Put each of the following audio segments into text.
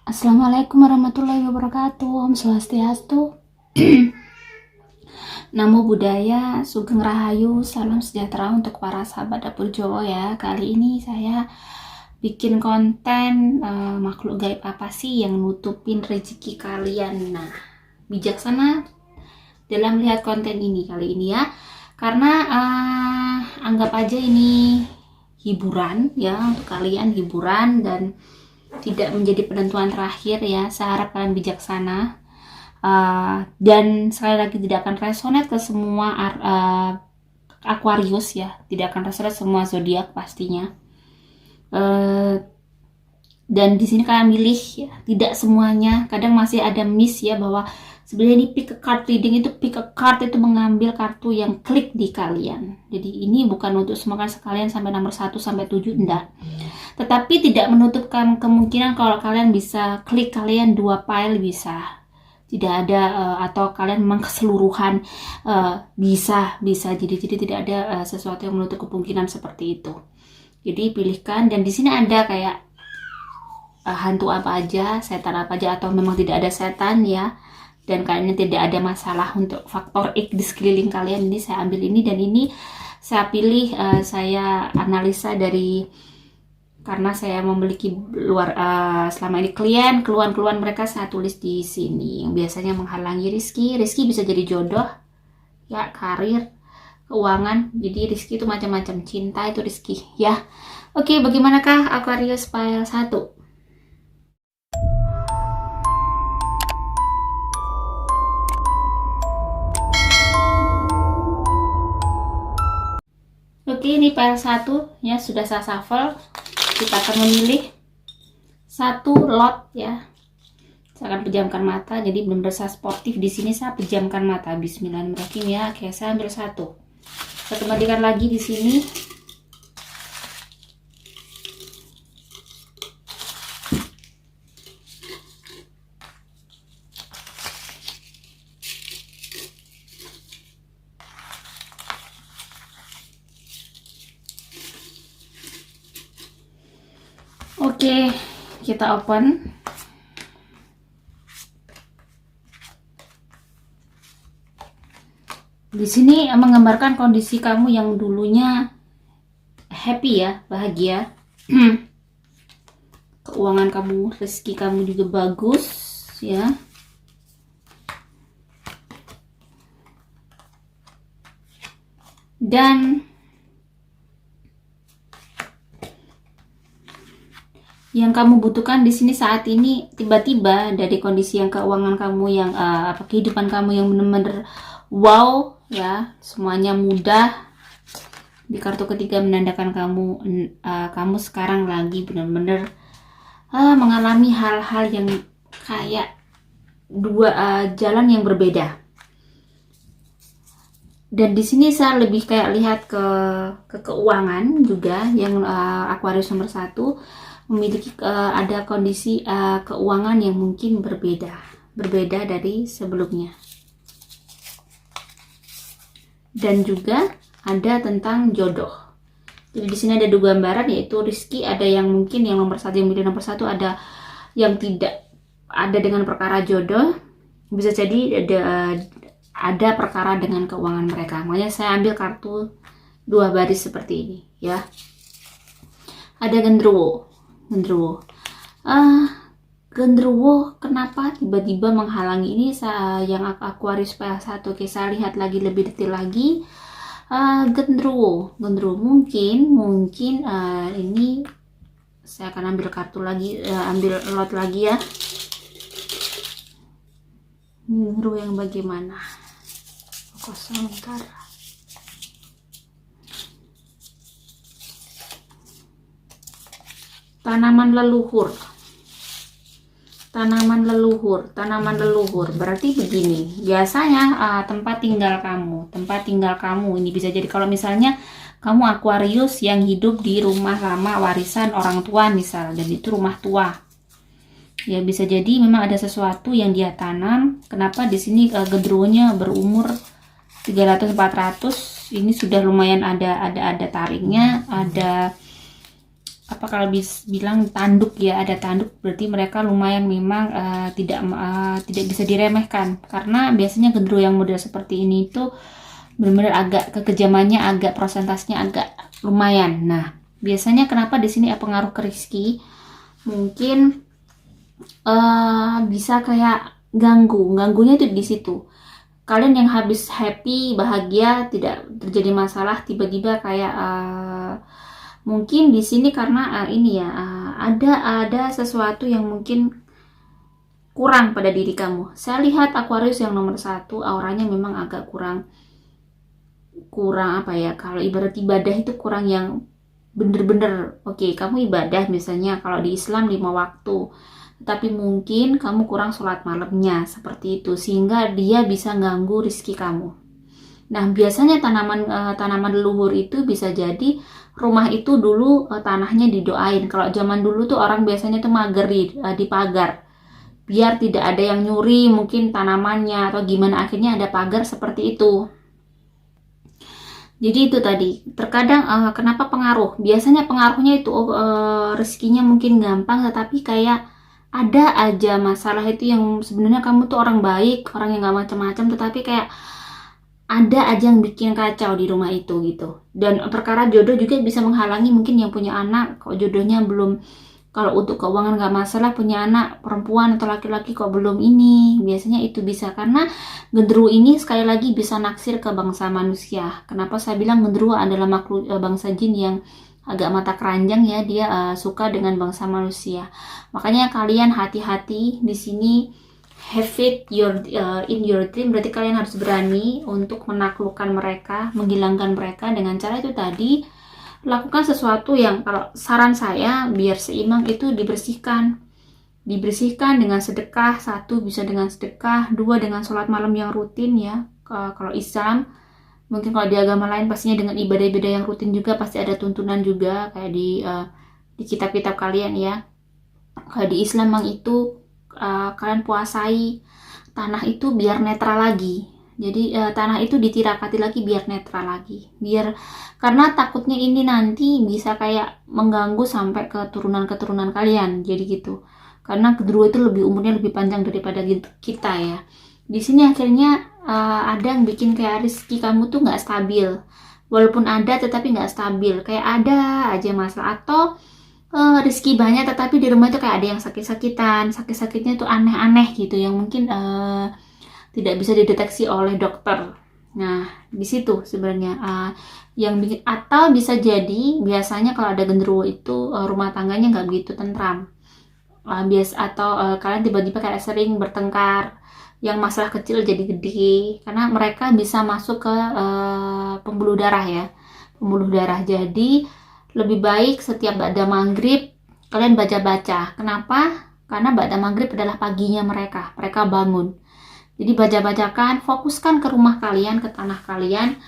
Assalamualaikum warahmatullahi wabarakatuh. Om Swastiastu. Namo Buddhaya, Sugeng Rahayu, salam sejahtera untuk para sahabat dapur Jawa ya. Kali ini saya bikin konten makhluk gaib apa sih yang nutupin rezeki kalian. Nah, bijaksana dalam melihat konten ini kali ini ya. Karena anggap aja ini hiburan ya, untuk kalian hiburan dan tidak menjadi penentuan terakhir ya. Saya harap kalian bijaksana. Dan sekali lagi tidak akan resonate ke semua Aquarius ya, tidak akan resonate semua zodiak pastinya. Dan di sini kalian milih ya, tidak semuanya. Kadang masih ada miss ya, bahwa sebenarnya ini pick a card reading itu, pick a card itu mengambil kartu yang klik di kalian. Jadi ini bukan untuk semuanya sekalian sampai nomor 1 sampai 7, enggak. Tetapi tidak menutupkan kemungkinan kalau kalian bisa klik kalian 2 file bisa. Tidak ada atau kalian memang keseluruhan bisa jadi tidak ada sesuatu yang menutup kemungkinan seperti itu. Jadi pilihkan, dan di sini ada kayak hantu apa aja, setan apa aja, atau memang tidak ada setan ya, dan kayaknya tidak ada masalah untuk faktor X di sekeliling kalian. Ini saya ambil ini, dan ini saya pilih, saya analisa dari, karena saya memiliki selama ini klien, keluhan mereka saya tulis di sini yang biasanya menghalangi rezeki bisa jadi jodoh ya, karir, keuangan. Jadi rezeki itu macam-macam, cinta itu rezeki ya. Oke, bagaimanakah Aquarius file 1? Oke, ini file 1 ya, sudah saya shuffle. Kita akan memilih satu lot ya. Saya akan pejamkan mata, jadi benar-benar saya sportif di sini. Saya pejamkan mata, Bismillahirrahmanirrahim ya. Oke, saya ambil satu. Saya kembalikan lagi di sini. Oke, kita open. Di sini menggambarkan kondisi kamu yang dulunya happy ya, bahagia. Keuangan kamu, rezeki kamu juga bagus ya. Dan yang kamu butuhkan di sini saat ini tiba-tiba dari kondisi yang keuangan kamu yang kehidupan kamu yang benar-benar wow ya, semuanya mudah. Di kartu ketiga menandakan kamu sekarang lagi benar-benar mengalami hal-hal yang kayak dua jalan yang berbeda. Dan di sini saya lebih kayak lihat ke keuangan juga yang Aquarius nomor 1 memiliki ada kondisi keuangan yang mungkin berbeda dari sebelumnya. Dan juga ada tentang jodoh. Jadi di sini ada 2 gambaran, yaitu rezeki, ada yang mungkin yang nomor 1 yang milih nomor 1, ada yang tidak ada dengan perkara jodoh. Bisa jadi ada perkara dengan keuangan mereka. Makanya saya ambil kartu 2 baris seperti ini ya. Ada genderuwo. Genderuwo kenapa tiba-tiba menghalangi ini yang Aquarius PL1. Oke, saya lihat lagi lebih detail lagi. Genderuwo mungkin ini saya akan ambil kartu lagi, ambil lot lagi ya. Genderuwo yang bagaimana? Kosong bentar. Tanaman leluhur berarti begini, biasanya tempat tinggal kamu ini bisa jadi, kalau misalnya kamu Aquarius yang hidup di rumah lama warisan orang tua misal, dan itu rumah tua ya, bisa jadi memang ada sesuatu yang dia tanam. Kenapa di sini genderuwonya berumur 300-400, ini sudah lumayan ada taringnya, ada apa kalau bilang tanduk ya, ada tanduk, berarti mereka lumayan memang tidak bisa diremehkan, karena biasanya gendruwo yang model seperti ini itu benar-benar agak kekejamannya, agak prosentasenya agak lumayan. Nah, biasanya kenapa di sini pengaruh ke rezeki, mungkin bisa kayak ganggunya itu di situ. Kalian yang habis happy, bahagia, tidak terjadi masalah, tiba-tiba kayak mungkin di sini karena ini ya, ada sesuatu yang mungkin kurang pada diri kamu. Saya lihat Aquarius yang nomor 1 auranya memang agak kurang apa ya, kalau ibarat ibadah itu kurang yang bener-bener oke, kamu ibadah misalnya kalau di Islam 5 waktu, tapi mungkin kamu kurang sholat malamnya seperti itu, sehingga dia bisa ganggu rezeki kamu. Nah, biasanya tanaman leluhur itu bisa jadi rumah itu dulu tanahnya didoain. Kalau zaman dulu tuh orang biasanya tuh mager di pagar, biar tidak ada yang nyuri mungkin tanamannya atau gimana, akhirnya ada pagar seperti itu. Jadi itu tadi, terkadang kenapa pengaruh? Biasanya pengaruhnya itu rezekinya mungkin gampang, tetapi kayak ada aja masalah itu yang sebenarnya kamu tuh orang baik, orang yang gak macam-macam, tetapi kayak ada aja yang bikin kacau di rumah itu gitu. Dan perkara jodoh juga bisa menghalangi mungkin yang punya anak, kok jodohnya belum, kalau untuk keuangan gak masalah, punya anak perempuan atau laki-laki kok belum ini. Biasanya itu bisa karena gendruwo ini sekali lagi bisa naksir ke bangsa manusia. Kenapa saya bilang gendruwo adalah makhluk bangsa jin yang agak mata keranjang ya, dia suka dengan bangsa manusia. Makanya kalian hati-hati di sini. Have it in your dream, berarti kalian harus berani untuk menaklukkan mereka, menghilangkan mereka dengan cara itu tadi. Lakukan sesuatu yang, kalau saran saya biar seimbang, itu dibersihkan dengan sedekah. 1 bisa dengan sedekah, 2 dengan sholat malam yang rutin ya. Kalau Islam, mungkin kalau di agama lain pastinya dengan ibadah-ibadah yang rutin juga, pasti ada tuntunan juga kayak di kitab-kitab kalian ya. Kalau di Islam memang itu kalian puasai tanah itu biar netral lagi. Jadi tanah itu ditirakati lagi biar netral lagi, biar, karena takutnya ini nanti bisa kayak mengganggu sampai keturunan kalian. Jadi gitu, karena gendruwo itu umurnya lebih panjang daripada kita ya. Di sini akhirnya ada yang bikin kayak rezeki kamu tuh nggak stabil, walaupun ada tetapi nggak stabil, kayak ada aja masalah. Atau rezeki banyak tetapi di rumah itu kayak ada yang sakit-sakitnya tuh aneh-aneh gitu, yang mungkin tidak bisa dideteksi oleh dokter. Nah, di situ sebenarnya yang bikin. Atau bisa jadi biasanya kalau ada gendruwo itu rumah tangganya nggak begitu tentram, atau kalian tiba-tiba kayak sering bertengkar, yang masalah kecil jadi gede, karena mereka bisa masuk ke pembuluh darah ya, jadi lebih baik setiap ba'da maghrib kalian baca-baca. Kenapa? Karena ba'da maghrib adalah paginya mereka bangun. Jadi baca-bacakan, fokuskan ke rumah kalian, ke tanah kalian.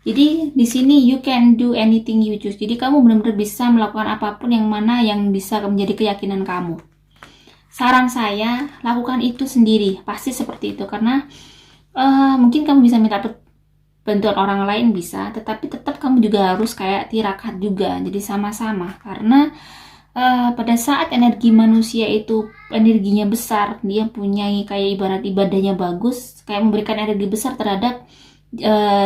Jadi di sini you can do anything you choose. Jadi kamu benar-benar bisa melakukan apapun yang mana yang bisa menjadi keyakinan kamu. Saran saya, lakukan itu sendiri. Pasti seperti itu, karena mungkin kamu bisa minta bantuan orang lain bisa, tetapi tetap kamu juga harus kayak tirakat juga, jadi sama-sama. Karena pada saat energi manusia itu energinya besar, dia punya kayak ibarat ibadahnya bagus, kayak memberikan energi besar terhadap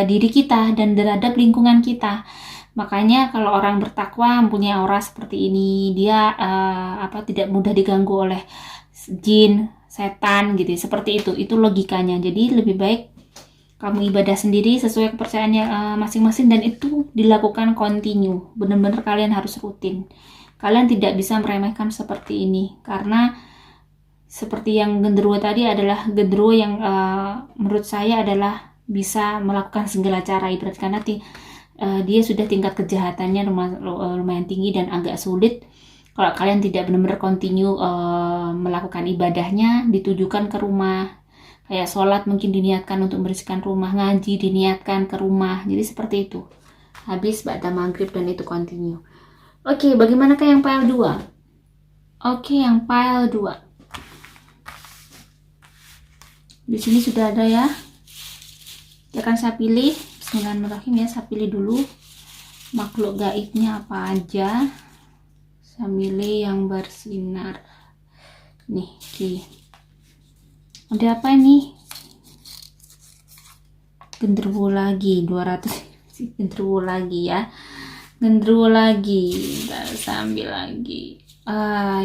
diri kita dan terhadap lingkungan kita. Makanya kalau orang bertakwa mempunyai aura seperti ini, dia tidak mudah diganggu oleh jin, setan gitu, seperti itu logikanya. Jadi lebih baik kamu ibadah sendiri sesuai kepercayaannya masing-masing, dan itu dilakukan continue. Benar-benar kalian harus rutin. Kalian tidak bisa meremehkan seperti ini, karena seperti yang gendruwo tadi adalah gendruwo yang menurut saya adalah bisa melakukan segala cara, ibarat karena dia sudah tingkat kejahatannya lumayan tinggi dan agak sulit. Kalau kalian tidak benar-benar continue melakukan ibadahnya, ditujukan ke rumah. Kayak sholat mungkin diniatkan untuk membersihkan rumah, ngaji diniatkan ke rumah, jadi seperti itu. Habis ba'da maghrib dan itu continue. Oke, bagaimanakah yang pile 2? Oke, yang pile 2. Di sini sudah ada ya. Akan saya pilih Bismillahirrahmanirrahim ya. Saya pilih dulu makhluk gaibnya apa aja. Saya milih yang bersinar. Nih, ada apa nih? Genderuwo lagi 200. Genderuwo lagi ya. Genderuwo lagi. Kita ambil lagi.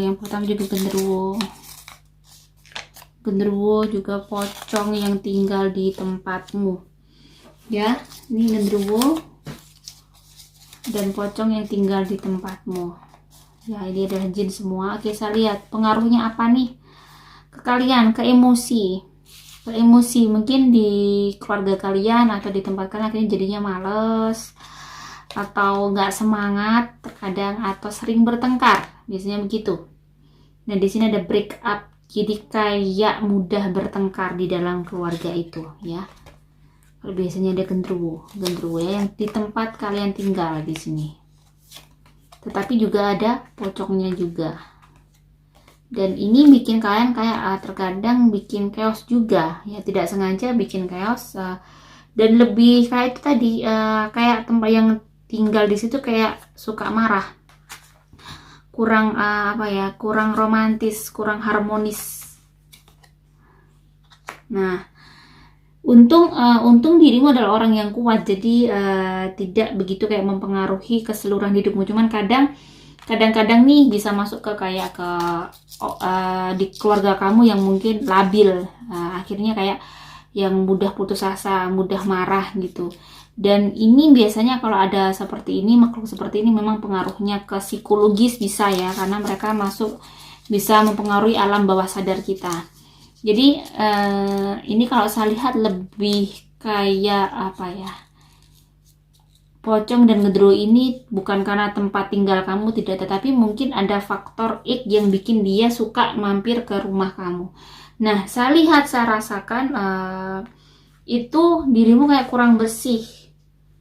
Yang pertama juga genderuwo. Genderuwo juga pocong yang tinggal di tempatmu. Ya, ini genderuwo dan pocong yang tinggal di tempatmu. Ya, ini adalah jin semua. Oke, saya lihat pengaruhnya apa nih ke kalian, ke emosi. Emosi mungkin di keluarga kalian atau di tempat kalian akhirnya jadinya males atau nggak semangat terkadang, atau sering bertengkar, biasanya begitu. Nah, di sini ada break up, jadi kayak mudah bertengkar di dalam keluarga itu ya. Kalau biasanya ada genderuwo ya, yang di tempat kalian tinggal di sini. Tetapi juga ada pocongnya juga. Dan ini bikin kalian kayak terkadang bikin chaos juga ya, tidak sengaja bikin chaos, dan lebih kayak itu tadi, kayak tempat yang tinggal di situ kayak suka marah, kurang kurang romantis, kurang harmonis. Nah, untung dirimu adalah orang yang kuat, jadi tidak begitu kayak mempengaruhi keseluruhan hidupmu. Cuman kadang-kadang nih bisa masuk ke kayak ke di keluarga kamu yang mungkin labil, akhirnya kayak yang mudah putus asa, mudah marah gitu. Dan ini biasanya kalau ada seperti ini, makhluk seperti ini memang pengaruhnya ke psikologis bisa ya, karena mereka bisa mempengaruhi alam bawah sadar kita. Jadi ini kalau saya lihat lebih kayak apa ya, pocong dan genderuwo ini bukan karena tempat tinggal kamu, tidak, tetapi mungkin ada faktor X yang bikin dia suka mampir ke rumah kamu. Nah, saya lihat, saya rasakan itu dirimu kayak kurang bersih.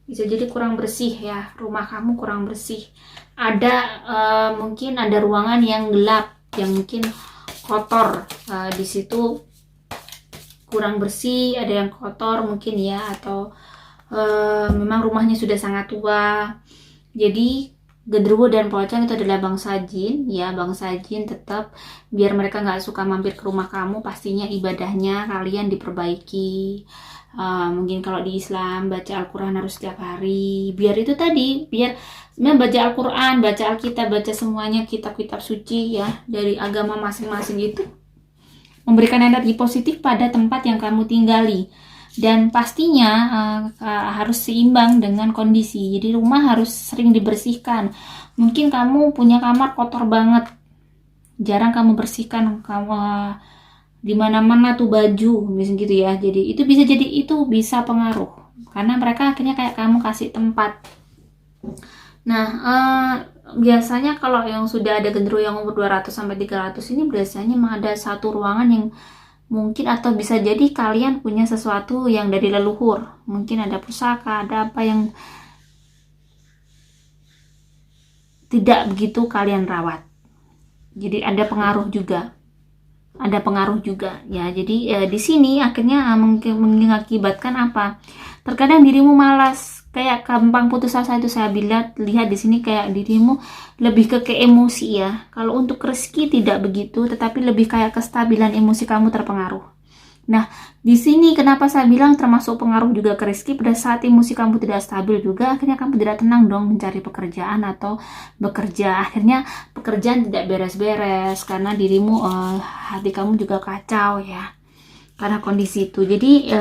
Bisa jadi kurang bersih ya, rumah kamu kurang bersih. Ada mungkin ada ruangan yang gelap, yang mungkin kotor, di situ kurang bersih, ada yang kotor mungkin ya, atau memang rumahnya sudah sangat tua. Jadi genderuwo dan pocong itu adalah bangsa jin ya, bangsa jin. Tetap biar mereka nggak suka mampir ke rumah kamu, pastinya ibadahnya kalian diperbaiki. Mungkin kalau di Islam baca Al-Quran harus setiap hari, biar itu tadi, biar sebenarnya baca Al-Quran, baca Alkitab, baca semuanya kitab-kitab suci ya dari agama masing-masing, itu memberikan energi positif pada tempat yang kamu tinggali. Dan pastinya harus seimbang dengan kondisi. Jadi rumah harus sering dibersihkan. Mungkin kamu punya kamar kotor banget, jarang kamu bersihkan, kamu di mana-mana tuh baju, misalnya gitu ya. Jadi itu bisa pengaruh, karena mereka akhirnya kayak kamu kasih tempat. Nah, biasanya kalau yang sudah ada genderuwo yang umur 200 sampai 300 ini biasanya ada satu ruangan yang mungkin, atau bisa jadi kalian punya sesuatu yang dari leluhur, mungkin ada pusaka, ada apa yang tidak begitu kalian rawat. Jadi ada pengaruh juga ya. Jadi di sini akhirnya mengakibatkan apa? Terkadang dirimu malas, kayak gampang putus asa. Itu saya lihat di sini kayak dirimu lebih ke emosi ya. Kalau untuk rezeki tidak begitu, tetapi lebih kayak kestabilan emosi kamu terpengaruh. Nah, di sini kenapa saya bilang termasuk pengaruh juga ke rezeki, pada saat emosi kamu tidak stabil juga, akhirnya kamu tidak tenang dong mencari pekerjaan atau bekerja. Akhirnya pekerjaan tidak beres-beres karena dirimu, hati kamu juga kacau ya, karena kondisi itu. Jadi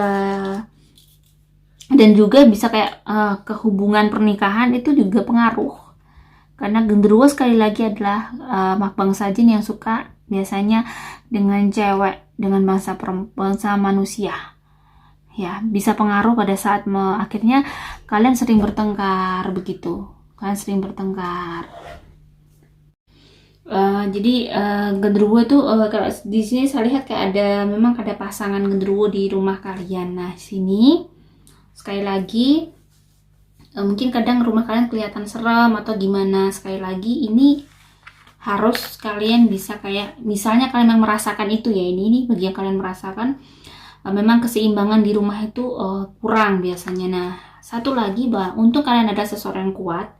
dan juga bisa kayak kehubungan pernikahan itu juga pengaruh, karena genderuwo sekali lagi adalah bangsa jin yang suka biasanya dengan cewek, dengan bangsa manusia ya. Bisa pengaruh pada saat akhirnya kalian sering bertengkar begitu, jadi genderuwo itu kalau di sini saya lihat kayak memang ada pasangan genderuwo di rumah kalian. Nah, sini sekali lagi mungkin kadang rumah kalian kelihatan serem atau gimana. Sekali lagi ini harus kalian bisa kayak, misalnya kalian memang merasakan itu ya, ini bagi yang kalian merasakan memang keseimbangan di rumah itu kurang biasanya. Nah, satu lagi, bahwa untung kalian ada seseorang yang kuat,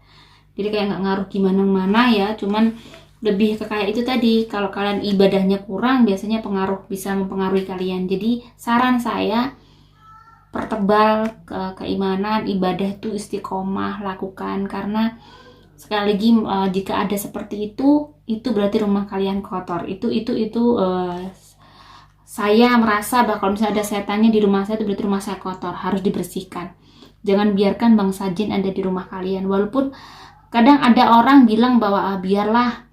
jadi kayak nggak ngaruh gimana-mana ya, cuman lebih ke kayak itu tadi, kalau kalian ibadahnya kurang biasanya bisa mempengaruhi kalian. Jadi saran saya, pertebal keimanan, ibadah itu istiqomah lakukan, karena sekali lagi jika ada seperti itu berarti rumah kalian kotor. Saya merasa bahwa kalau misalnya ada setannya di rumah saya, itu berarti rumah saya kotor, harus dibersihkan. Jangan biarkan bangsa jin ada di rumah kalian. Walaupun kadang ada orang bilang bahwa biarlah,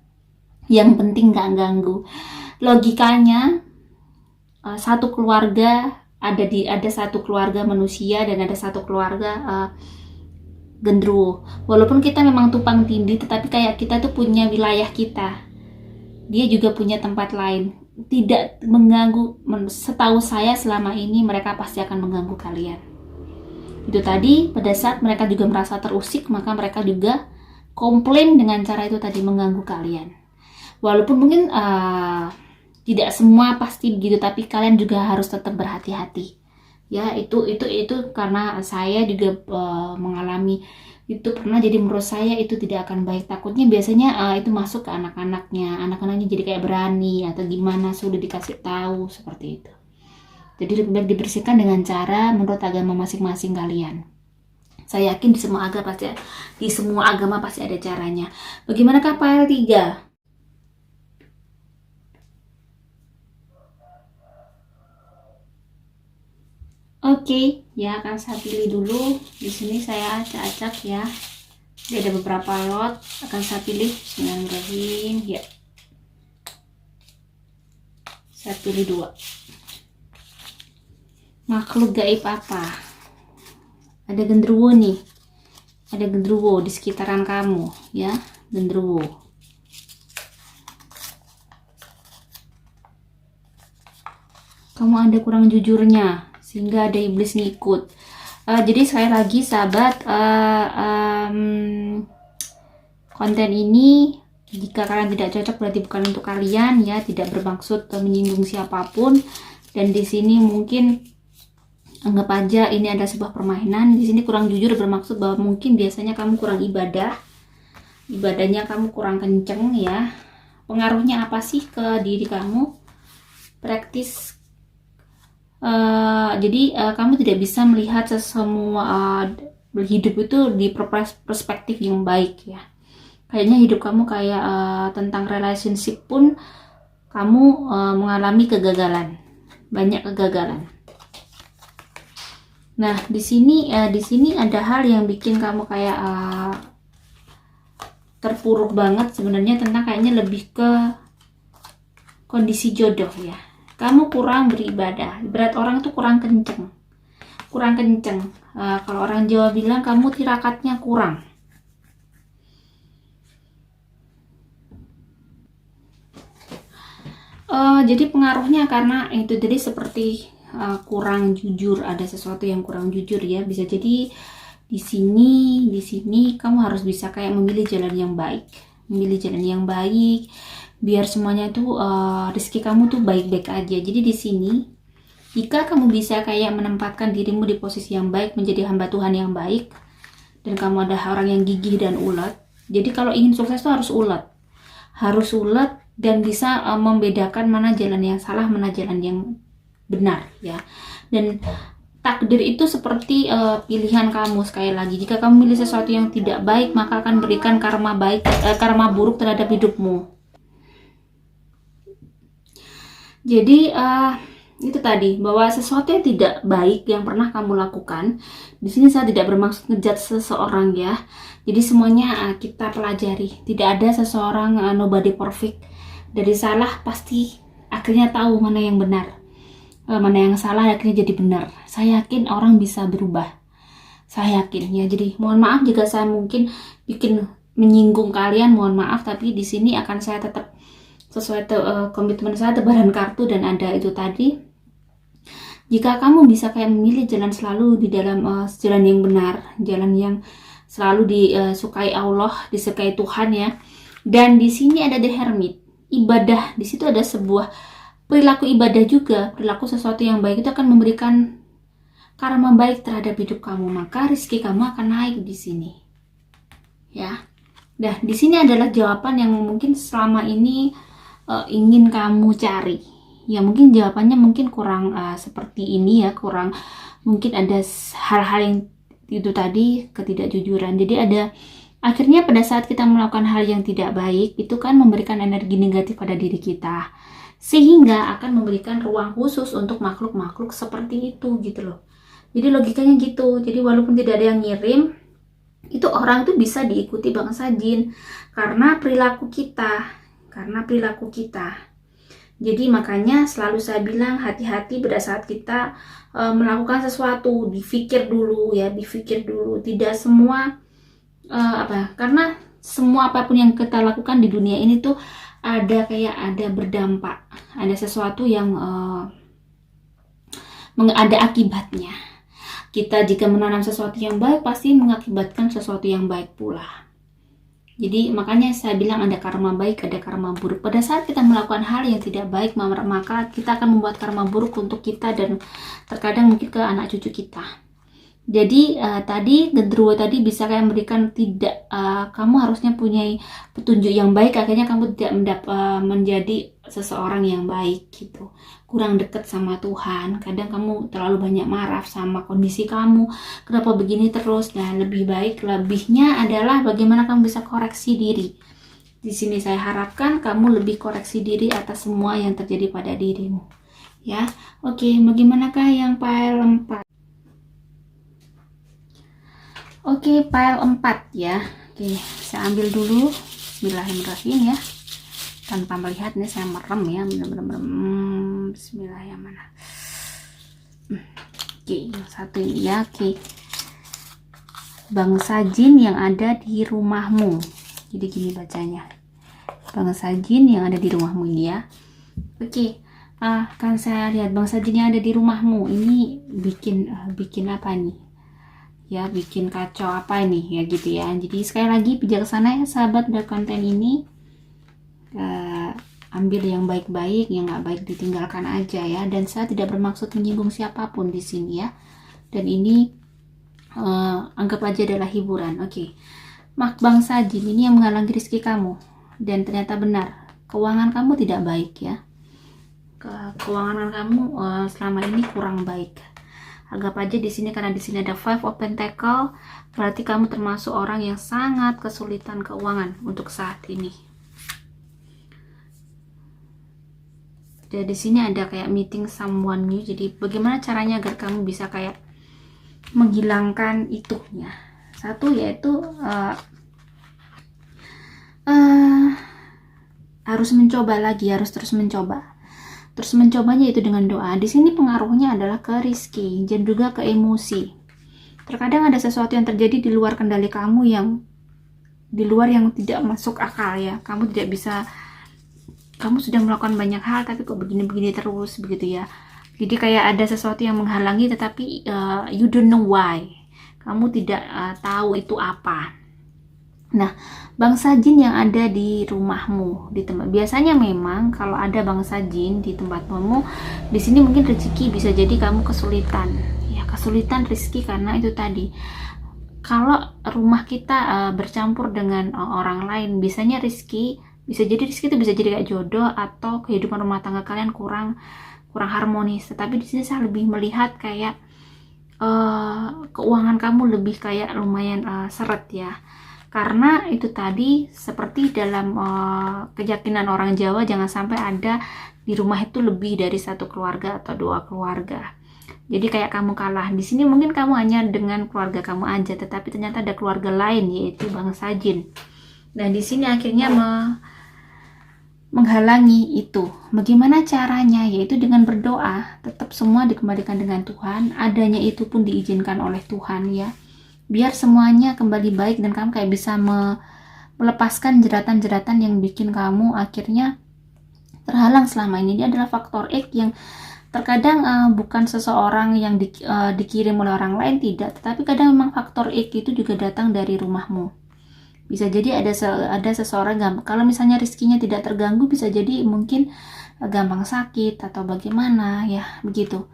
yang penting gak ganggu. Logikanya satu keluarga ada satu keluarga manusia dan ada satu keluarga genderuwo. Walaupun kita memang tumpang tindih, tetapi kayak kita tuh punya wilayah kita, dia juga punya tempat lain, tidak mengganggu. Setahu saya selama ini mereka pasti akan mengganggu kalian. Itu tadi, pada saat mereka juga merasa terusik, maka mereka juga komplain dengan cara itu tadi, mengganggu kalian. Walaupun mungkin tidak semua pasti begitu, tapi kalian juga harus tetap berhati-hati. Ya, itu karena saya juga mengalami itu pernah. Jadi menurut saya itu tidak akan baik. Takutnya biasanya itu masuk ke anak-anaknya jadi kayak berani atau gimana, sudah dikasih tahu seperti itu. Jadi lebih baik dibersihkan dengan cara menurut agama masing-masing kalian. Saya yakin di semua agama pasti ada caranya. Bagaimanakah file 3? Oke, ya akan saya pilih dulu. Di sini saya acak-acak ya. Jadi ada beberapa lot, akan saya pilih. Bismillahirrahmanirrahim. Ya, saya pilih 2. Makhluk gaib apa? Ada genderuwo nih. Ada genderuwo di sekitaran kamu, ya, genderuwo. Kamu ada kurang jujurnya, sehingga ada iblis ngikut. Jadi sekali lagi sahabat, konten ini jika kalian tidak cocok berarti bukan untuk kalian ya, tidak bermaksud menyinggung siapapun. Dan di sini mungkin anggap aja ini ada sebuah permainan. Di sini kurang jujur bermaksud bahwa mungkin biasanya kamu kurang ibadahnya kamu kurang kenceng ya. Pengaruhnya apa sih ke diri kamu? Praktis. Jadi kamu tidak bisa melihat semua hidup itu di perspektif yang baik ya. Kayaknya hidup kamu kayak tentang relationship pun kamu mengalami kegagalan, banyak kegagalan. Nah di sini ada hal yang bikin kamu kayak terpuruk banget sebenarnya, tentang kayaknya lebih ke kondisi jodoh ya. Kamu kurang beribadah, berat orang itu kurang kenceng. Kalau orang Jawa bilang kamu tirakatnya kurang. Jadi pengaruhnya karena itu tadi seperti kurang jujur, ada sesuatu yang kurang jujur ya. Bisa jadi di sini kamu harus bisa kayak memilih jalan yang baik, biar semuanya tuh rezeki kamu tuh baik-baik aja. Jadi di sini jika kamu bisa kayak menempatkan dirimu di posisi yang baik, menjadi hamba Tuhan yang baik, dan kamu ada orang yang gigih dan ulet. Jadi kalau ingin sukses tuh harus ulet dan bisa membedakan mana jalan yang salah, mana jalan yang benar ya. Dan takdir itu seperti pilihan kamu. Sekali lagi, jika kamu milih sesuatu yang tidak baik, maka akan berikan karma buruk terhadap hidupmu. Jadi itu tadi, bahwa sesuatu yang tidak baik yang pernah kamu lakukan, di sini saya tidak bermaksud ngejudge seseorang ya. Jadi semuanya kita pelajari. Tidak ada seseorang nobody perfect. Dari salah pasti akhirnya tahu mana yang benar, mana yang salah akhirnya jadi benar. Saya yakin orang bisa berubah. Saya yakin ya. Jadi mohon maaf jika saya mungkin bikin menyinggung kalian, mohon maaf. Tapi di sini akan saya tetap sesuai komitmen saya, tebaran kartu, dan ada itu tadi. Jika kamu bisa kayak memilih jalan selalu di dalam jalan yang benar, jalan yang selalu disukai Allah, disukai Tuhan ya. Dan di sini ada The Hermit, ibadah. Di situ ada sebuah perilaku ibadah juga, perilaku sesuatu yang baik itu akan memberikan karma baik terhadap hidup kamu, maka rezeki kamu akan naik di sini. Ya. Nah, di sini adalah jawaban yang mungkin selama ini ingin kamu cari. Ya, mungkin jawabannya mungkin kurang seperti ini ya, kurang, mungkin ada hal-hal yang itu tadi, ketidakjujuran. Jadi ada akhirnya pada saat kita melakukan hal yang tidak baik, itu kan memberikan energi negatif pada diri kita, sehingga akan memberikan ruang khusus untuk makhluk-makhluk seperti itu gitu loh. Jadi logikanya gitu. Jadi walaupun tidak ada yang ngirim, itu orang itu bisa diikuti bangsa jin karena perilaku kita. Jadi makanya selalu saya bilang hati-hati pada saat kita melakukan sesuatu, dipikir dulu. Tidak semua karena semua apapun yang kita lakukan di dunia ini tuh ada berdampak, ada sesuatu yang ada akibatnya. Kita jika menanam sesuatu yang baik pasti mengakibatkan sesuatu yang baik pula. Jadi makanya saya bilang ada karma baik, ada karma buruk. Pada saat kita melakukan hal yang tidak baik, maka kita akan membuat karma buruk untuk kita dan terkadang mungkin ke anak cucu kita. Jadi tadi genderuwo tadi bisa kayak memberikan kamu harusnya punya petunjuk yang baik, akhirnya kamu tidak menjadi seseorang yang baik gitu, kurang dekat sama Tuhan. Kadang kamu terlalu banyak marah sama kondisi kamu, kenapa begini terus. Nah, lebihnya adalah bagaimana kamu bisa koreksi diri. Di sini saya harapkan kamu lebih koreksi diri atas semua yang terjadi pada dirimu ya. Oke, bagaimanakah yang file 4? Oke, file 4 ya. Oke, saya ambil dulu. Bismillahirrahmanirrahim ya. Tanpa melihat nih, saya merem ya, bener-bener Bismillahirrahmanirrahim. Oke, yang satu ini ya. Oke, bangsa jin yang ada di rumahmu. Jadi gini bacanya, bangsa jin yang ada di rumahmu ini ya. Oke, kan saya lihat bangsa jin yang ada di rumahmu ini bikin apa nih ya, bikin kacau apa ini ya gitu ya. Jadi sekali lagi bijaksana ya sahabat dari konten ini, ambil yang baik-baik, yang nggak baik ditinggalkan aja ya. Dan saya tidak bermaksud menyinggung siapapun di sini ya, dan ini anggap aja adalah hiburan. Oke. Bangsa jin ini yang menghalangi rezeki kamu, dan ternyata benar keuangan kamu tidak baik ya. Keuangan kamu selama ini kurang baik. Anggap aja di sini, karena di sini ada Five of Pentacle, berarti kamu termasuk orang yang sangat kesulitan keuangan untuk saat ini. Dan di sini ada kayak meeting someone new. Jadi bagaimana caranya agar kamu bisa kayak menghilangkan itunya? Satu yaitu harus mencoba lagi, harus terus mencoba. Terus mencobanya itu dengan doa. Di sini pengaruhnya adalah ke rizki dan juga ke emosi. Terkadang ada sesuatu yang terjadi di luar kendali kamu, yang di luar yang tidak masuk akal ya. Kamu tidak bisa, kamu sudah melakukan banyak hal tapi kok begini-begini terus begitu ya. Jadi kayak ada sesuatu yang menghalangi, tetapi you don't know why. Kamu tidak tahu itu apa. Nah, bangsa jin yang ada di rumahmu, di tempat, biasanya memang kalau ada bangsa jin di tempatmu, di sini mungkin rezeki bisa jadi kamu kesulitan ya, kesulitan rezeki karena itu tadi. Kalau rumah kita bercampur dengan orang lain, biasanya rezeki bisa jadi itu bisa jadi kayak jodoh atau kehidupan rumah tangga kalian kurang harmonis. Tetapi di sini saya lebih melihat kayak keuangan kamu lebih kayak lumayan seret ya. Karena itu tadi, seperti dalam keyakinan orang Jawa, jangan sampai ada di rumah itu lebih dari satu keluarga atau dua keluarga. Jadi kayak kamu kalah. Di sini mungkin kamu hanya dengan keluarga kamu aja, tetapi ternyata ada keluarga lain, yaitu bangsa jin. Dan di sini akhirnya menghalangi itu. Bagaimana caranya? Yaitu dengan berdoa. Tetap semua dikembalikan dengan Tuhan. Adanya itu pun diizinkan oleh Tuhan ya. Biar semuanya kembali baik dan kamu kayak bisa melepaskan jeratan-jeratan yang bikin kamu akhirnya terhalang selama ini. Ini adalah faktor X yang terkadang bukan seseorang yang dikirim oleh orang lain, tidak, tetapi kadang memang faktor X itu juga datang dari rumahmu. Bisa jadi ada seseorang, kalau misalnya rezekinya tidak terganggu, bisa jadi mungkin gampang sakit atau bagaimana ya begitu.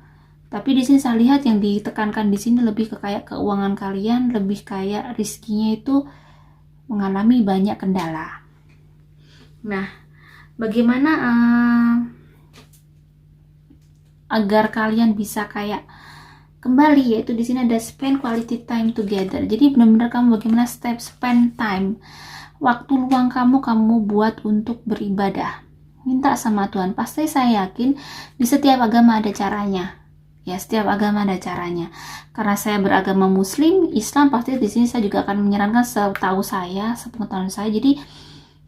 Tapi di sini saya lihat yang ditekankan di sini lebih ke kayak keuangan kalian, lebih kayak rizkinya itu mengalami banyak kendala. Nah, bagaimana agar kalian bisa kayak kembali, yaitu di sini ada spend quality time together. Jadi benar-benar kamu bagaimana spend time, waktu luang kamu buat untuk beribadah, minta sama Tuhan. Pasti saya yakin di setiap agama ada caranya. Ya, setiap agama ada caranya. Karena saya beragama Muslim, Islam, pasti di sini saya juga akan menyarankan setahu saya, sepengetahuan saya. Jadi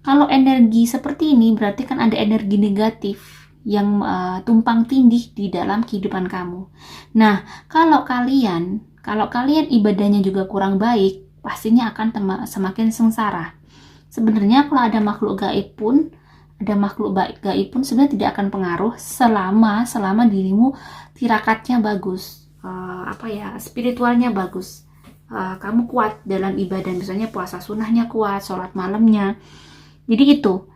kalau energi seperti ini berarti kan ada energi negatif yang tumpang tindih di dalam kehidupan kamu. Nah, kalau kalian ibadahnya juga kurang baik, pastinya akan semakin sengsara. Sebenarnya kalau ada makhluk gaib pun sebenarnya tidak akan pengaruh selama dirimu tirakatnya bagus, spiritualnya bagus, kamu kuat dalam ibadah, misalnya puasa sunnahnya kuat, sholat malamnya. Jadi itu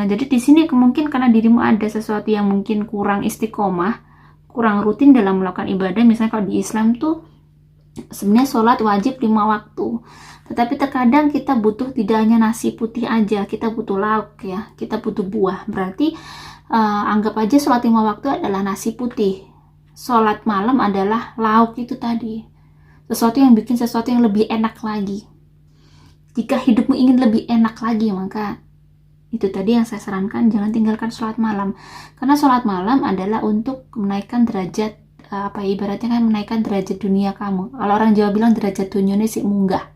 jadi di sini mungkin karena dirimu ada sesuatu yang mungkin kurang istiqomah, kurang rutin dalam melakukan ibadah. Misalnya kalau di Islam tuh sebenarnya sholat wajib 5 waktu, tetapi terkadang kita butuh tidak hanya nasi putih aja, kita butuh lauk ya, kita butuh buah. Berarti anggap aja sholat 5 waktu adalah nasi putih, sholat malam adalah lauk itu tadi, sesuatu yang bikin sesuatu yang lebih enak lagi. Jika hidupmu ingin lebih enak lagi, maka itu tadi yang saya sarankan, jangan tinggalkan sholat malam. Karena sholat malam adalah untuk menaikkan derajat, ibaratnya kan menaikkan derajat dunia kamu. Kalau orang Jawa bilang derajat dunia sih munggah.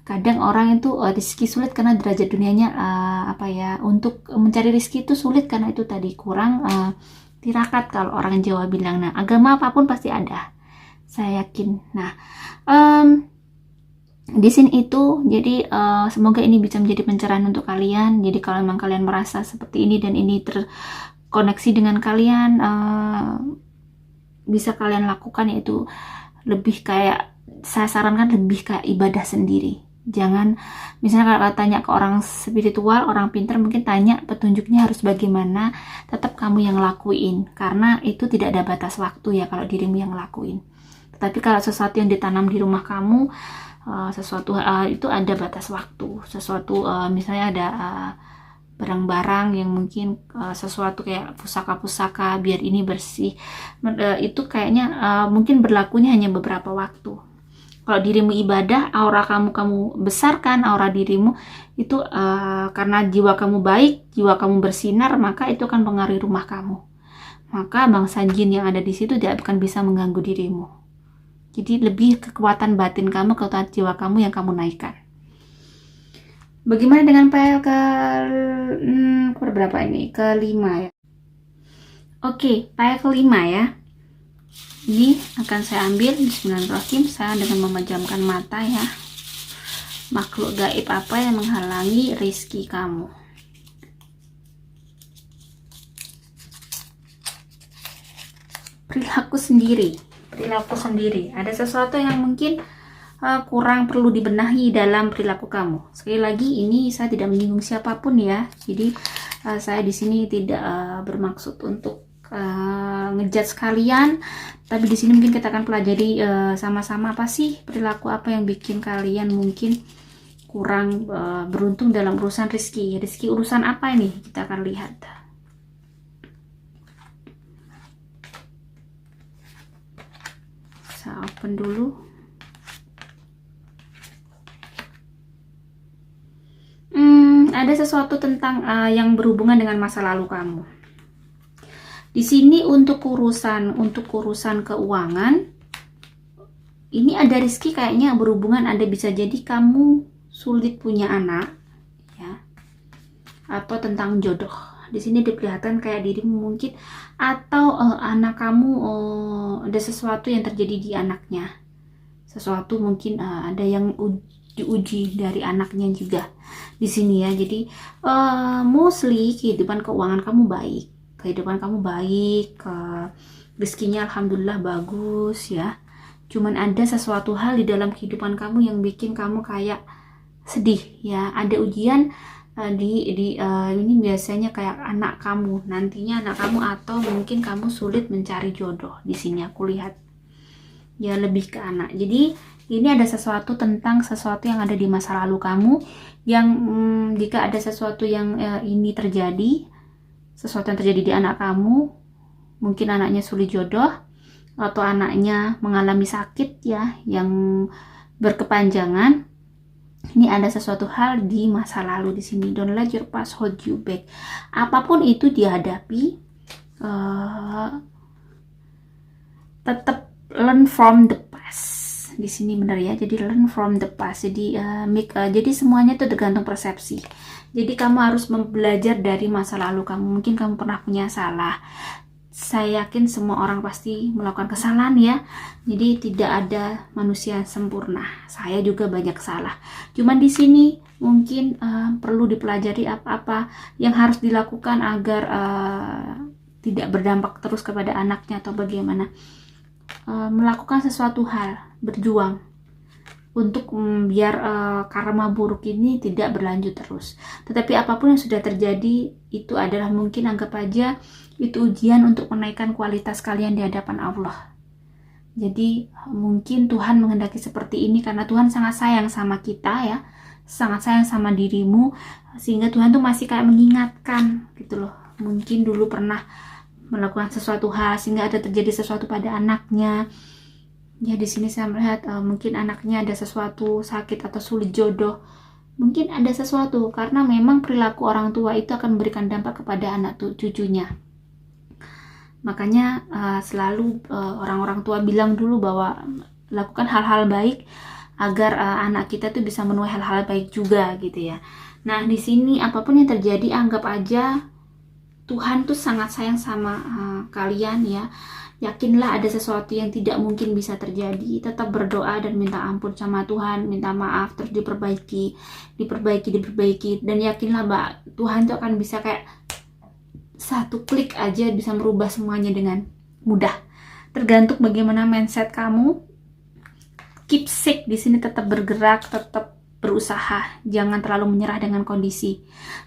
Kadang orang itu rezeki sulit karena derajat dunianya untuk mencari rezeki itu sulit karena itu tadi kurang tirakat kalau orang Jawa bilang. Nah, agama apapun pasti ada, saya yakin. Nah, di sini itu jadi semoga ini bisa menjadi pencerahan untuk kalian. Jadi kalau memang kalian merasa seperti ini dan ini terkoneksi dengan kalian, bisa kalian lakukan, yaitu lebih kayak, saya sarankan lebih kayak ibadah sendiri. Jangan misalnya kalau tanya ke orang spiritual, orang pintar, mungkin tanya petunjuknya harus bagaimana, tetap kamu yang lakuin, karena itu tidak ada batas waktu ya kalau dirimu yang lakuin. Tetapi kalau sesuatu yang ditanam di rumah kamu, sesuatu itu ada batas waktu. Sesuatu misalnya ada barang-barang yang mungkin sesuatu kayak pusaka-pusaka biar ini bersih, itu kayaknya mungkin berlakunya hanya beberapa waktu. Kalau dirimu ibadah, aura kamu besarkan aura dirimu itu, karena jiwa kamu baik, jiwa kamu bersinar, maka itu akan mempengaruhi rumah kamu. Maka bangsa jin yang ada di situ tidak akan bisa mengganggu dirimu. Jadi lebih kekuatan batin kamu, kekuatan jiwa kamu yang kamu naikkan. Bagaimana dengan PL berapa ini? Kelima ya. Oke, PL kelima ya. Ini akan saya ambil. Bismillahirrahmanirrahim. Saya dengan memejamkan mata ya. Makhluk gaib apa yang menghalangi rezeki kamu? Perilaku sendiri. Ada sesuatu yang mungkin kurang perlu dibenahi dalam perilaku kamu. Sekali lagi, ini saya tidak menyinggung siapapun ya. Jadi saya di sini tidak bermaksud untuk ngejudge kalian, tapi di sini mungkin kita akan pelajari sama-sama apa sih perilaku apa yang bikin kalian mungkin kurang beruntung dalam urusan rezeki. Rezeki urusan apa ini? Kita akan lihat. Saya open dulu. Ada sesuatu tentang yang berhubungan dengan masa lalu kamu. Di sini untuk urusan keuangan, ini ada rezeki kayaknya berhubungan, ada bisa jadi kamu sulit punya anak ya, atau tentang jodoh. Di sini diperlihatkan kayak dirimu mungkin, atau anak kamu ada sesuatu yang terjadi di anaknya, sesuatu mungkin ada yang diuji dari anaknya juga di sini ya. Jadi mostly kehidupan keuangan kamu baik, rezekinya alhamdulillah bagus ya. Cuman ada sesuatu hal di dalam kehidupan kamu yang bikin kamu kayak sedih ya. Ada ujian Ini biasanya kayak anak kamu, nantinya anak kamu, atau mungkin kamu sulit mencari jodoh. Di sini aku lihat ya lebih ke anak. Jadi ini ada sesuatu tentang sesuatu yang ada di masa lalu kamu, yang jika ada sesuatu yang ini terjadi, sesuatu yang terjadi di anak kamu, mungkin anaknya sulit jodoh atau anaknya mengalami sakit ya yang berkepanjangan. Ini ada sesuatu hal di masa lalu di sini. Don't let your past hold you back. Apapun itu dihadapi, tetap learn from the past. Di sini benar ya. Jadi learn from the past. Jadi jadi semuanya itu tergantung persepsi. Jadi kamu harus belajar dari masa lalu kamu. Mungkin kamu pernah punya salah. Saya yakin semua orang pasti melakukan kesalahan ya. Jadi tidak ada manusia yang sempurna. Saya juga banyak salah. Cuman di sini mungkin perlu dipelajari apa-apa yang harus dilakukan agar tidak berdampak terus kepada anaknya atau bagaimana. Melakukan sesuatu hal, berjuang untuk biar karma buruk ini tidak berlanjut terus. Tetapi apapun yang sudah terjadi itu adalah mungkin anggap aja itu ujian untuk menaikkan kualitas kalian di hadapan Allah. Jadi mungkin Tuhan menghendaki seperti ini karena Tuhan sangat sayang sama kita ya, sangat sayang sama dirimu, sehingga Tuhan tuh masih kayak mengingatkan gitu loh. Mungkin dulu pernah melakukan sesuatu hal sehingga ada terjadi sesuatu pada anaknya. Ya di sini saya melihat mungkin anaknya ada sesuatu sakit atau sulit jodoh. Mungkin ada sesuatu karena memang perilaku orang tua itu akan memberikan dampak kepada anak cucunya. Makanya selalu orang-orang tua bilang dulu bahwa lakukan hal-hal baik agar anak kita tuh bisa menuai hal-hal baik juga gitu ya. Nah di sini apapun yang terjadi anggap aja Tuhan tuh sangat sayang sama kalian ya. Yakinlah ada sesuatu yang tidak mungkin bisa terjadi. Tetap berdoa dan minta ampun sama Tuhan, minta maaf, terus diperbaiki. Dan yakinlah Mbak, Tuhan tuh akan bisa kayak satu klik aja bisa merubah semuanya dengan mudah. Tergantung bagaimana mindset kamu. Keep sick di sini, tetap bergerak, tetap berusaha. Jangan terlalu menyerah dengan kondisi.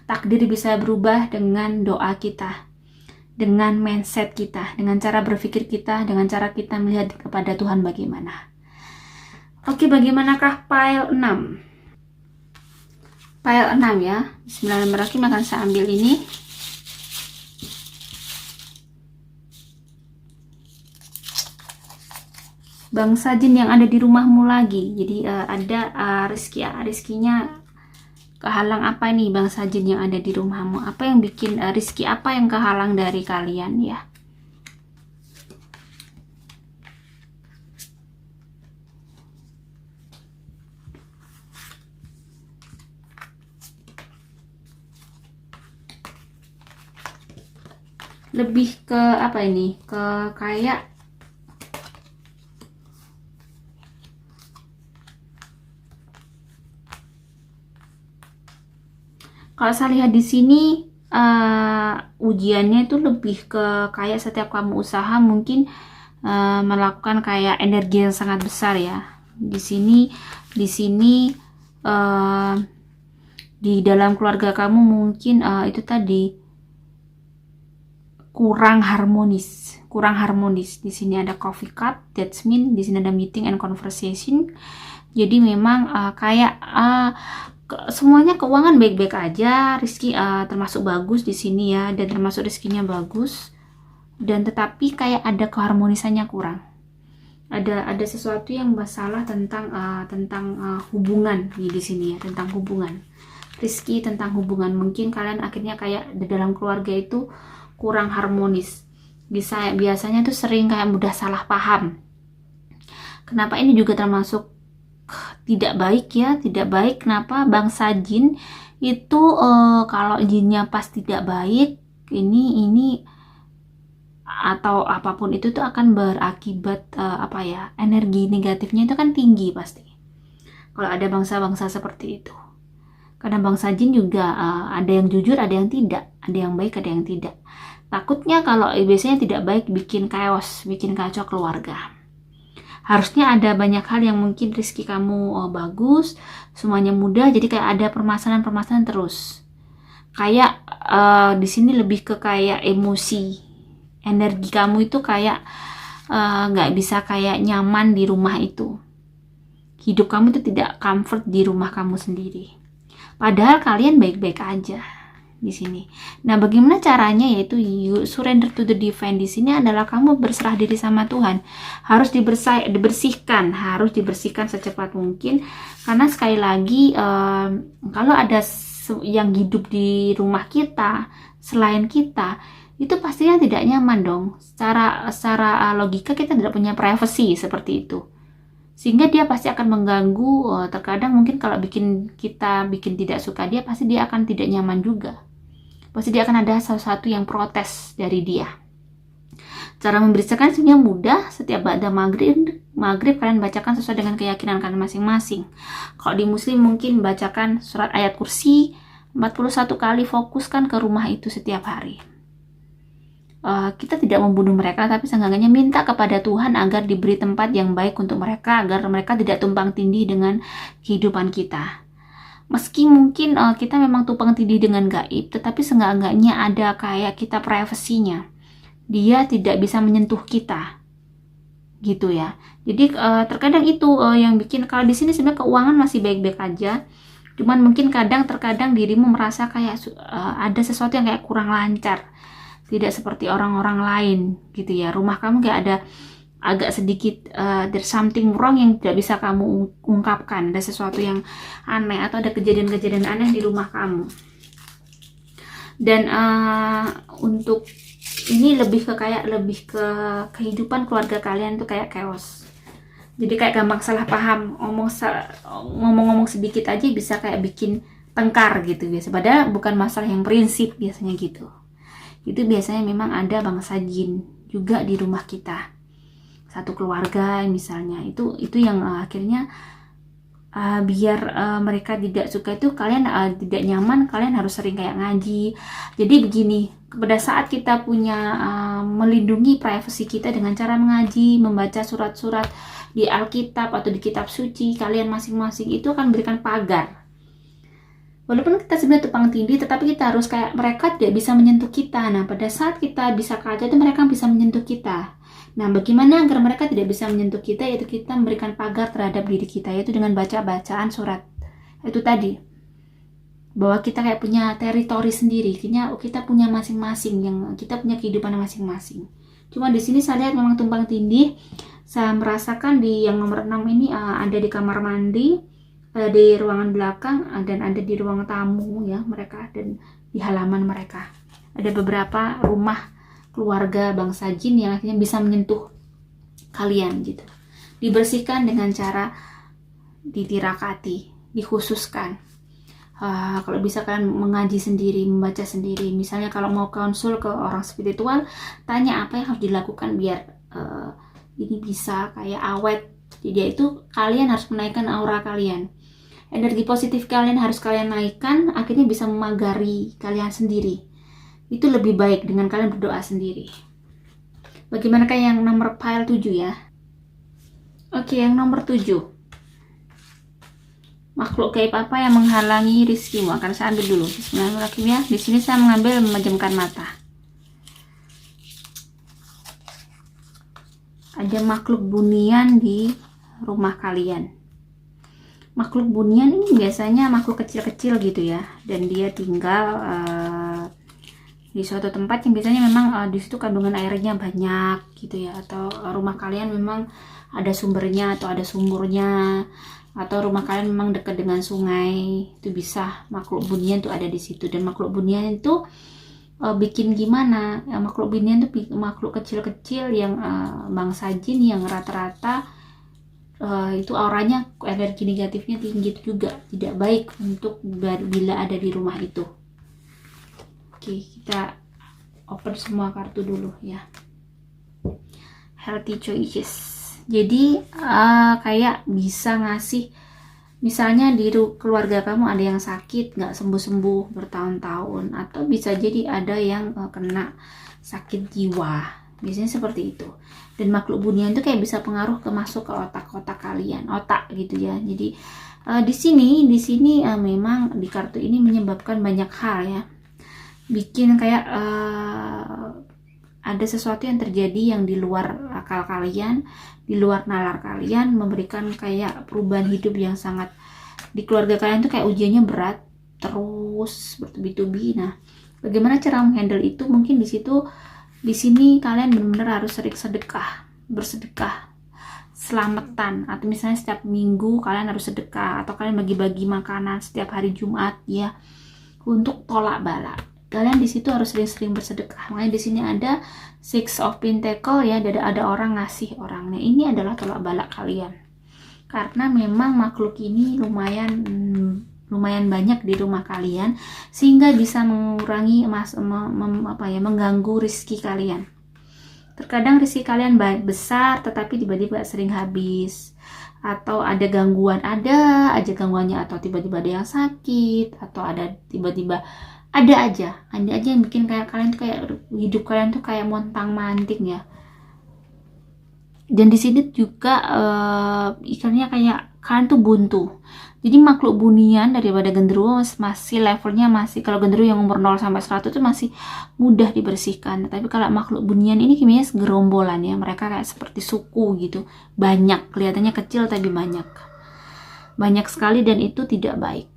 Takdir bisa berubah dengan doa kita, dengan mindset kita, dengan cara berpikir kita, dengan cara kita melihat kepada Tuhan bagaimana. Oke, bagaimanakah pile 6? Pile 6 ya. Bismillahirrahmanirrahim, akan saya ambil ini. Bangsa jin yang ada di rumahmu lagi. Jadi ada rezekinya kehalang apa nih bangsa jin yang ada di rumahmu? Apa yang bikin rezeki apa yang kehalang dari kalian ya? Lebih ke apa ini? Ke kayak kalau saya lihat di sini ujiannya itu lebih ke kayak setiap kamu usaha mungkin melakukan kayak energi yang sangat besar ya. Di sini di dalam keluarga kamu mungkin itu tadi kurang harmonis. Di sini ada coffee cup, that's mean di sini ada meeting and conversation. Jadi memang kayak semuanya keuangan baik-baik aja, rezeki termasuk bagus di sini ya, dan termasuk rezekinya bagus, dan tetapi kayak ada keharmonisannya kurang. Ada sesuatu yang masalah tentang hubungan di sini ya, tentang hubungan, rezeki, tentang hubungan. Mungkin kalian akhirnya kayak di dalam keluarga itu kurang harmonis. Biasanya tuh sering kayak mudah salah paham. Kenapa ini juga termasuk tidak baik ya, tidak baik. Kenapa? Bangsa jin itu kalau jinnya pas tidak baik, ini atau apapun itu tuh akan berakibat energi negatifnya itu kan tinggi pasti. Kalau ada bangsa-bangsa seperti itu. Karena bangsa jin juga ada yang jujur, ada yang tidak, ada yang baik, ada yang tidak. Takutnya kalau biasanya tidak baik bikin chaos, bikin kacau keluarga. Harusnya ada banyak hal yang mungkin rezeki kamu bagus, semuanya mudah, jadi kayak ada permasalahan terus. kayak di sini lebih ke kayak emosi, energi kamu itu kayak nggak bisa kayak nyaman di rumah itu. Hidup kamu itu tidak comfort di rumah kamu sendiri. Padahal kalian baik-baik aja di sini. Nah, bagaimana caranya? Yaitu you surrender to the divine. Di sini adalah kamu berserah diri sama Tuhan. Harus dibersihkan secepat mungkin. Karena sekali lagi, kalau ada yang hidup di rumah kita selain kita, itu pastinya tidak nyaman dong. Secara logika kita tidak punya privacy seperti itu. Sehingga dia pasti akan mengganggu. Terkadang mungkin kalau kita bikin tidak suka dia, pasti dia akan tidak nyaman juga. Pasti dia akan ada sesuatu yang protes dari dia. Cara membersihkan sebenarnya mudah. Setiap ba'da maghrib kalian bacakan sesuai dengan keyakinan kalian masing-masing. Kalau di Muslim mungkin bacakan surat ayat kursi 41 kali, fokuskan ke rumah itu setiap hari. Kita tidak membunuh mereka, tapi seenggaknya minta kepada Tuhan agar diberi tempat yang baik untuk mereka, agar mereka tidak tumpang tindih dengan kehidupan kita. Meski mungkin kita memang tumpang tindih dengan gaib, tetapi seenggaknya ada kayak kita privasinya. Dia tidak bisa menyentuh kita, gitu ya. Jadi terkadang itu yang bikin, kalau di sini sebenarnya keuangan masih baik-baik aja. Cuman mungkin terkadang dirimu merasa kayak ada sesuatu yang kayak kurang lancar. Tidak seperti orang-orang lain gitu ya. Rumah kamu kayak ada agak sedikit there's something wrong yang tidak bisa kamu ungkapkan. Ada sesuatu yang aneh atau ada kejadian-kejadian aneh di rumah kamu. Dan untuk ini lebih ke kehidupan keluarga kalian tuh kayak chaos. Jadi kayak gampang salah paham, ngomong-ngomong sedikit aja bisa kayak bikin tengkar gitu biasa. Padahal bukan masalah yang prinsip biasanya gitu. Itu biasanya memang ada bangsa jin juga di rumah kita, satu keluarga misalnya. Itu yang akhirnya biar mereka tidak suka itu, kalian tidak nyaman, kalian harus sering kayak ngaji. Jadi begini, pada saat kita punya melindungi privasi kita dengan cara mengaji, membaca surat-surat di Alkitab atau di kitab suci kalian masing-masing, itu akan memberikan pagar. Walaupun kita sebenarnya tumpang tindih, tetapi kita harus kayak mereka tidak bisa menyentuh kita. Nah, pada saat kita bisa kaca itu mereka bisa menyentuh kita. Nah, bagaimana agar mereka tidak bisa menyentuh kita? Yaitu kita memberikan pagar terhadap diri kita, yaitu dengan bacaan surat. Itu tadi. Bahwa kita kayak punya teritori sendiri. Kita punya masing-masing, yang kita punya kehidupan masing-masing. Cuma di sini saya lihat memang tumpang tindih. Saya merasakan di yang nomor 6 ini ada di kamar mandi, ada di ruangan belakang, dan ada di ruang tamu ya mereka, dan di halaman mereka ada beberapa rumah keluarga bangsa jin yang akhirnya bisa menyentuh kalian gitu. Dibersihkan dengan cara ditirakati, dikhususkan. Kalau bisa kalian mengaji sendiri, membaca sendiri. Misalnya kalau mau konsul ke orang spiritual, tanya apa yang harus dilakukan biar ini bisa kayak awet. Jadi itu kalian harus menaikkan aura kalian. Energi positif kalian harus kalian naikkan, akhirnya bisa memagari kalian sendiri. Itu lebih baik dengan kalian berdoa sendiri. Bagaimana kayak yang nomor pile 7 ya? Oke, yang nomor 7. Makhluk gaib apa yang menghalangi rizkimu? Akan saya ambil dulu. Bismillahirrahmanirrahim ya. Di sini saya mengambil memejamkan mata. Ada makhluk bunian di rumah kalian. Makhluk bunian ini biasanya makhluk kecil-kecil gitu ya, dan dia tinggal di suatu tempat yang biasanya memang di situ kandungan airnya banyak gitu ya, atau rumah kalian memang ada sumbernya atau ada sumurnya, atau rumah kalian memang dekat dengan sungai. Itu bisa makhluk bunian tuh ada di situ. Dan makhluk bunian itu bikin gimana ya, makhluk bunian itu makhluk kecil-kecil yang bangsa jin yang rata-rata itu auranya, energi negatifnya tinggi juga, tidak baik untuk bila ada di rumah itu. Oke, kita open semua kartu dulu ya. Healthy choices. Jadi kayak bisa ngasih, misalnya di keluarga kamu ada yang sakit nggak sembuh-sembuh bertahun-tahun, atau bisa jadi ada yang kena sakit jiwa, biasanya seperti itu. Dan makhluk bunian itu kayak bisa pengaruh masuk ke otak-otak kalian, otak gitu ya. Jadi di sini memang di kartu ini menyebabkan banyak hal ya. bikin kayak ada sesuatu yang terjadi yang di luar akal kalian, di luar nalar kalian, memberikan kayak perubahan hidup yang sangat di keluarga kalian tuh kayak ujiannya berat terus bertubi-tubi. Nah, bagaimana cara menghandle itu? Mungkin di sini kalian benar-benar harus sering bersedekah, selamatan, atau misalnya setiap minggu kalian harus sedekah, atau kalian bagi-bagi makanan setiap hari Jumat ya untuk tolak bala. Kalian di situ harus sering-sering bersedekah. Makanya di sini ada Six of Pentacle ya, ada orang ngasih orang. Nah, ini adalah tolak bala kalian. Karena memang makhluk ini lumayan banyak di rumah kalian, sehingga bisa mengurangi mengganggu rezeki kalian. Terkadang rezeki kalian besar tetapi tiba-tiba sering habis, atau ada aja gangguannya, atau tiba-tiba ada yang sakit, atau ada tiba-tiba ada aja yang bikin kayak kalian tuh kayak hidup kalian tuh kayak montang-manting ya. Dan di sini juga ikannya kayak kalian tuh buntu. Jadi makhluk bunian daripada genderuwo masih levelnya kalau genderuwo yang umur 0 sampai 100 itu masih mudah dibersihkan. Tapi kalau makhluk bunian ini kimia gerombolan ya, mereka kayak seperti suku gitu. Banyak, kelihatannya kecil tapi banyak. Banyak sekali, dan itu tidak baik.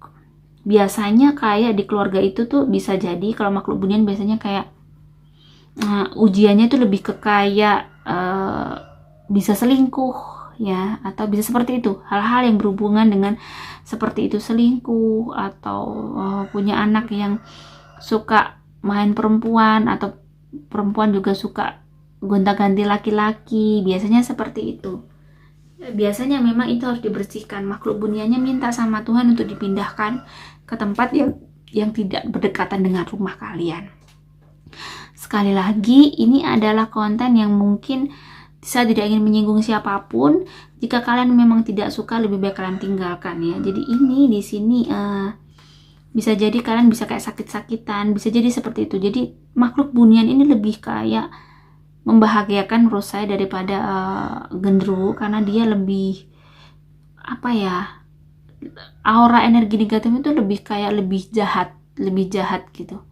Biasanya kayak di keluarga itu tuh bisa jadi kalau makhluk bunian biasanya kayak ujiannya tuh lebih ke kayak bisa selingkuh ya, atau bisa seperti itu, hal-hal yang berhubungan dengan seperti itu, selingkuh, atau punya anak yang suka main perempuan, atau perempuan juga suka gonta-ganti laki-laki, biasanya seperti itu. Biasanya memang itu harus dibersihkan. Makhluk buniannya minta sama Tuhan untuk dipindahkan ke tempat yang tidak berdekatan dengan rumah kalian. Sekali lagi, ini adalah konten yang mungkin saya tidak ingin menyinggung siapapun. Jika kalian memang tidak suka, lebih baik kalian tinggalkan ya. Jadi ini di sini bisa jadi kalian bisa kayak sakit-sakitan, bisa jadi seperti itu. Jadi makhluk bunian ini lebih kayak membahagiakan menurut saya daripada genderuwo, karena dia lebih aura energi negatif itu lebih jahat gitu.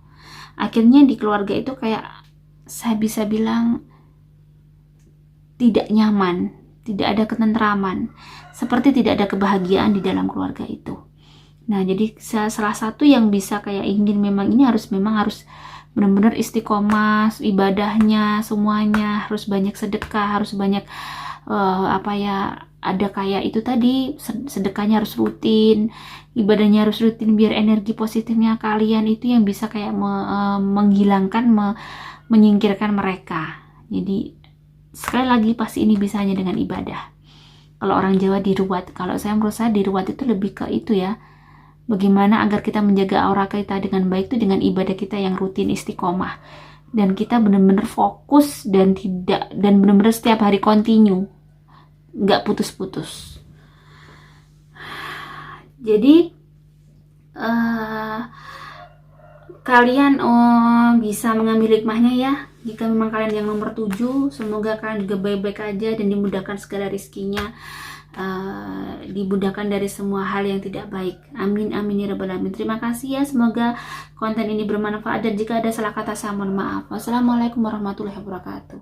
Akhirnya di keluarga itu kayak saya bisa bilang tidak nyaman, tidak ada ketentraman, seperti tidak ada kebahagiaan di dalam keluarga itu. Nah, jadi salah satu yang bisa kayak ingin memang harus benar-benar istiqomah ibadahnya, semuanya harus banyak sedekah, harus banyak ada kayak itu tadi, sedekahnya harus rutin, ibadahnya harus rutin, biar energi positifnya kalian itu yang bisa kayak menghilangkan, menyingkirkan mereka. Jadi sekali lagi pasti ini bisa hanya dengan ibadah. Kalau orang Jawa diruwat, kalau menurut saya diruwat itu lebih ke itu ya, bagaimana agar kita menjaga aura kita dengan baik itu dengan ibadah kita yang rutin, istiqomah, dan kita benar-benar fokus dan benar-benar setiap hari continue, nggak putus-putus. Jadi kalian bisa mengambil hikmahnya ya. Jika memang kalian yang nomor 7, semoga kalian juga baik-baik aja dan dimudahkan segala rezekinya, dimudahkan dari semua hal yang tidak baik. Amin amin ya rabbal alamin. Terima kasih ya, semoga konten ini bermanfaat, dan jika ada salah kata saya mohon maaf. Wassalamualaikum warahmatullahi wabarakatuh.